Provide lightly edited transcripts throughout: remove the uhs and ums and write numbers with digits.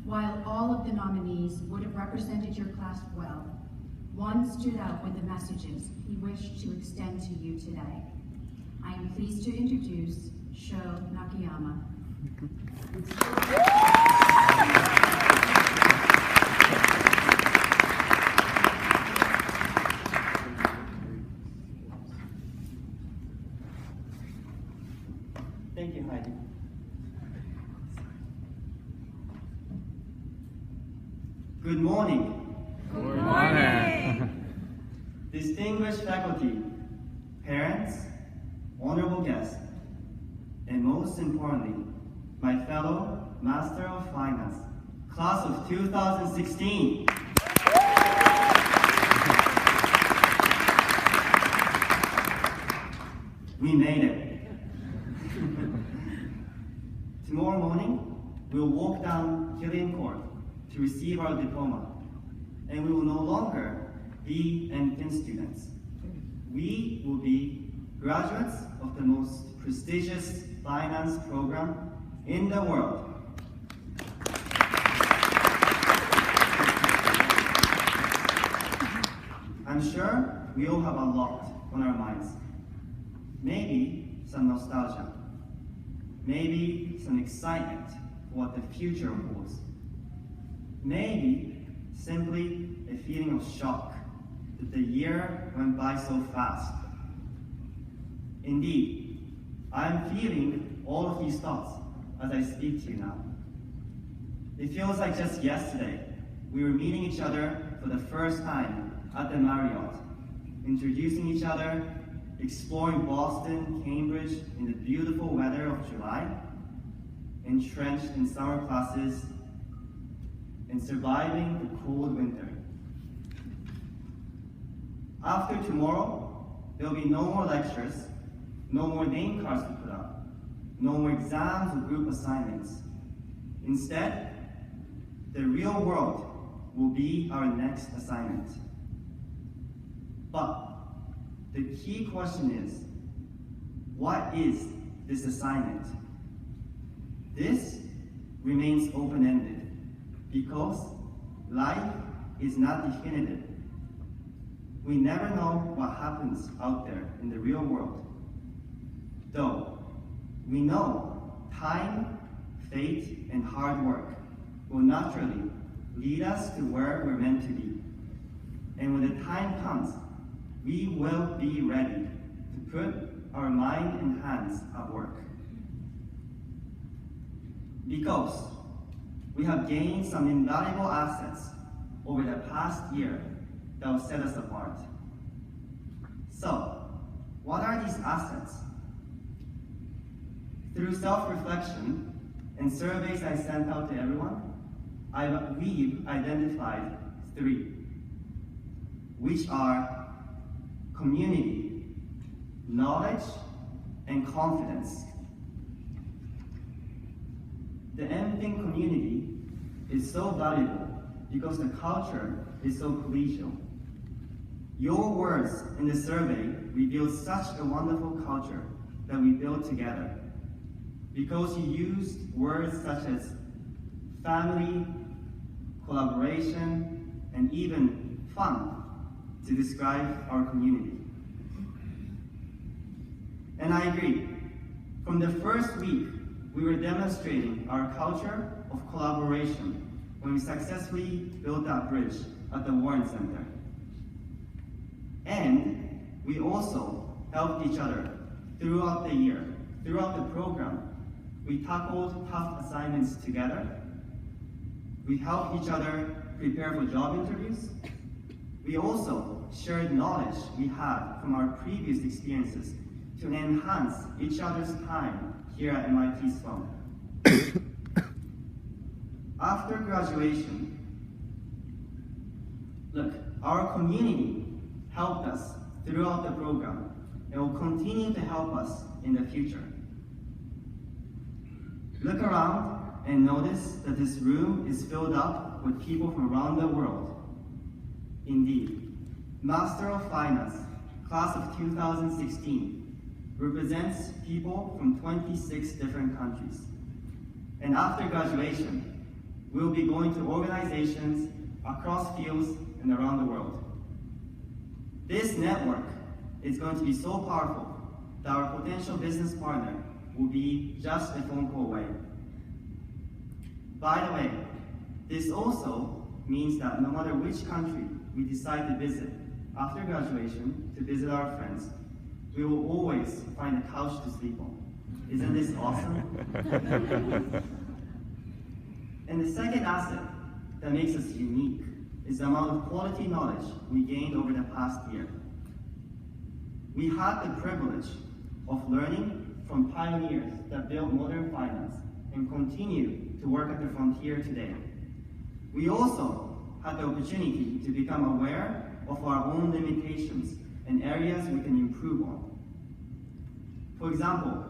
While all of the nominees would have represented your class well, one stood out with the messages he wished to extend to you today. I am pleased to introduce Sho Nakayama. Thank you, Heidi. Good morning. Good morning. Distinguished faculty, parents, honorable guests, and most importantly, my fellow Master of Finance, class of 2016. We made it. Tomorrow morning, we'll walk down Killian Court to receive our diploma, and we will no longer be MPhil students. We will be graduates of the most prestigious finance program in the world. I'm sure we all have a lot on our minds. Maybe some nostalgia, maybe some excitement for what the future holds. Maybe simply a feeling of shock that the year went by so fast. Indeed, I am feeling all of these thoughts as I speak to you now. It feels like just yesterday we were meeting each other for the first time at the Marriott, introducing each other, exploring Boston, Cambridge in the beautiful weather of July, entrenched in summer classes, and surviving the cold winter. After tomorrow, there will be no more lectures, no more name cards to put up, no more exams or group assignments. Instead, the real world will be our next assignment. But the key question is, what is this assignment? This remains open-ended because life is not definitive. We never know what happens out there in the real world. Though we know time, fate, and hard work will naturally lead us to where we're meant to be. And when the time comes, we will be ready to put our mind and hands at work. Because we have gained some invaluable assets over the past year that will set us apart. So, what are these assets? Through self-reflection and surveys I sent out to everyone, we've identified 3, which are community, knowledge, and confidence. The MPhil community is so valuable because the culture is so collegial. Your words in the survey revealed such a wonderful culture that we built together because you used words such as family, collaboration, and even fun to describe our community. And I agree. From the first week, we were demonstrating our culture of collaboration when we successfully built that bridge at the Warren Center. And we also helped each other throughout the year. Throughout the program, we tackled tough assignments together. We helped each other prepare for job interviews. We also shared knowledge we had from our previous experiences to enhance each other's time here at MIT Sloan. After graduation, look, our community helped us throughout the program and will continue to help us in the future. Look around and notice that this room is filled up with people from around the world. Indeed, Master of Finance, class of 2016, represents people from 26 different countries. And after graduation, we'll be going to organizations across fields and around the world. This network is going to be so powerful that our potential business partner will be just a phone call away. By the way, this also means that no matter which country we decide to visit after graduation to visit our friends, we will always find a couch to sleep on. Isn't this awesome? And the second asset that makes us unique is the amount of quality knowledge we gained over the past year. We had the privilege of learning from pioneers that built modern finance and continue to work at the frontier today. We also had the opportunity to become aware of our own limitations and areas we can improve on. For example,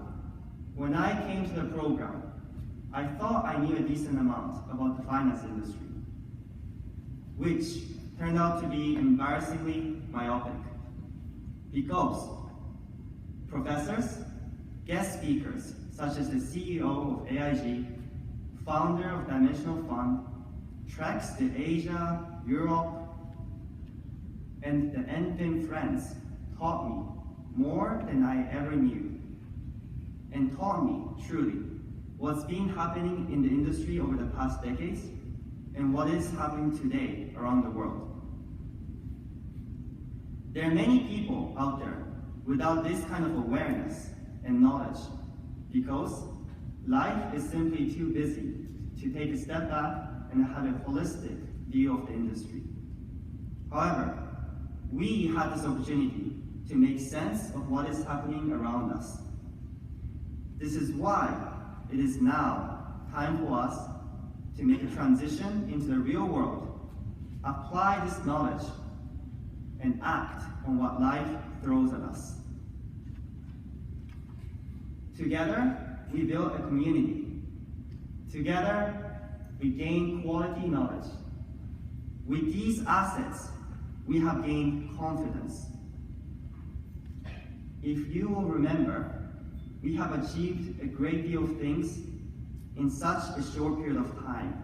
when I came to the program, I thought I knew a decent amount about the finance industry, which turned out to be embarrassingly myopic. Because professors, guest speakers, such as the CEO of AIG, founder of Dimensional Fund, treks to Asia, Europe, and the NFIN friends taught me more than I ever knew, and taught me, truly, what's been happening in the industry over the past decades, and what is happening today around the world. There are many people out there without this kind of awareness and knowledge because life is simply too busy to take a step back and have a holistic view of the industry. However, we had this opportunity to make sense of what is happening around us. This is why it is now time for us to make a transition into the real world, apply this knowledge, and act on what life throws at us. Together, we build a community. Together, we gain quality knowledge. With these assets, we have gained confidence. If you will remember, we have achieved a great deal of things in such a short period of time.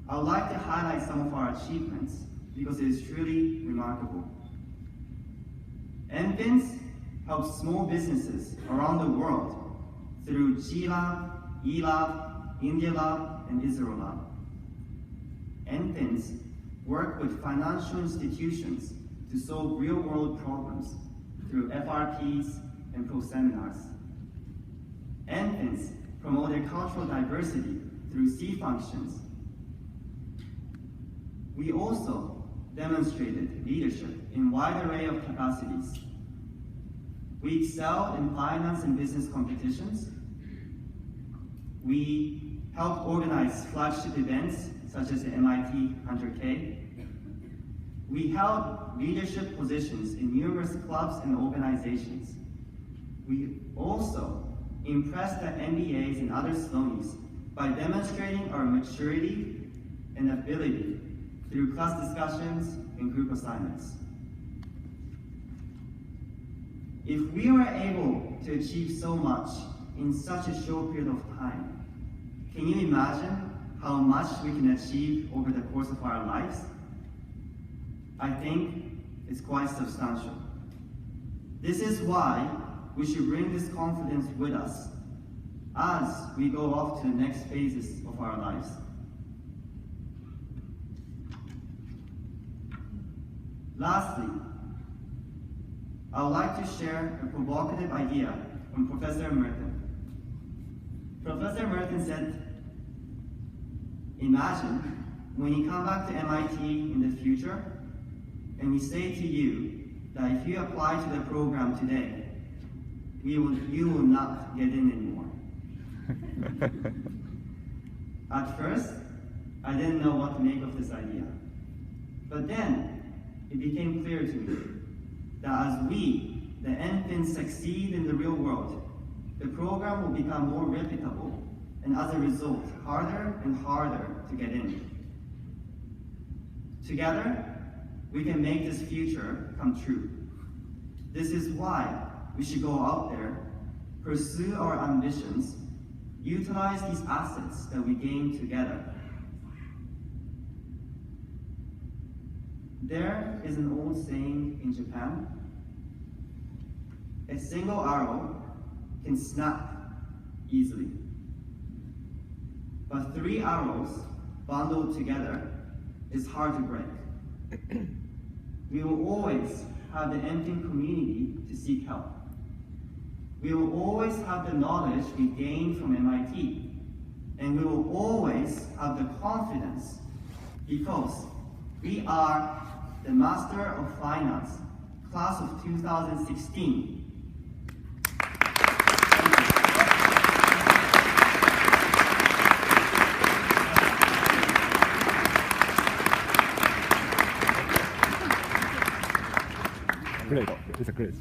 I would like to highlight some of our achievements because it is truly remarkable. NFINS helps small businesses around the world through G-Lab, E-Lab, India Lab, and Israel Lab. NFINS work with financial institutions to solve real-world problems through FRPs and pro-seminars. NFINS promote their cultural diversity through C functions. We also demonstrated leadership in a wide array of capacities. We excelled in finance and business competitions. We helped organize flagship events such as the MIT 100K. We held leadership positions in numerous clubs and organizations. We also impressed the MBAs and other Sloanies by demonstrating our maturity and ability through class discussions and group assignments. If we were able to achieve so much in such a short period of time, can you imagine how much we can achieve over the course of our lives? I think it's quite substantial. This is why we should bring this confidence with us as we go off to the next phases of our lives. Lastly, I would like to share a provocative idea from Professor Merton. Professor Merton said, imagine when you come back to MIT in the future and we say to you that if you apply to the program today, you will not get in anymore. At first, I didn't know what to make of this idea. But then, it became clear to me that as we, the NFINs, succeed in the real world, the program will become more reputable and as a result, harder and harder to get in. Together, we can make this future come true. This is why we should go out there, pursue our ambitions, utilize these assets that we gain together. There is an old saying in Japan: a single arrow can snap easily, but 3 arrows bundled together is hard to break. We will always have the emptying community to seek help. We will always have the knowledge we gained from MIT, and we will always have the confidence because we are the Master of Finance, class of 2016. Great. It's a great.